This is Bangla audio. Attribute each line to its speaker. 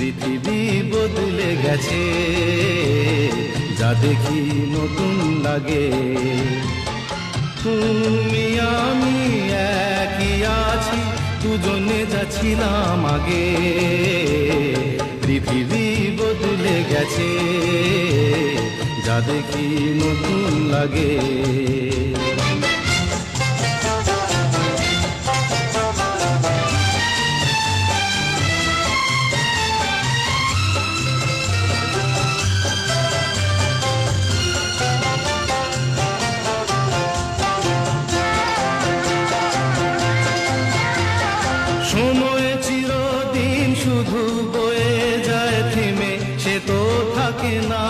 Speaker 1: পৃথিবী বদলে গেছে, যা দেখি নতুন লাগে। তুমি আমি একই আছি, দুজনে যাচ্ছিলাম আগে। পৃথিবী বদলে গেছে, যা দেখি নতুন লাগে। সময় চিরদিন শুধু বয়ে যায় থেমে, সে তো থাকে না।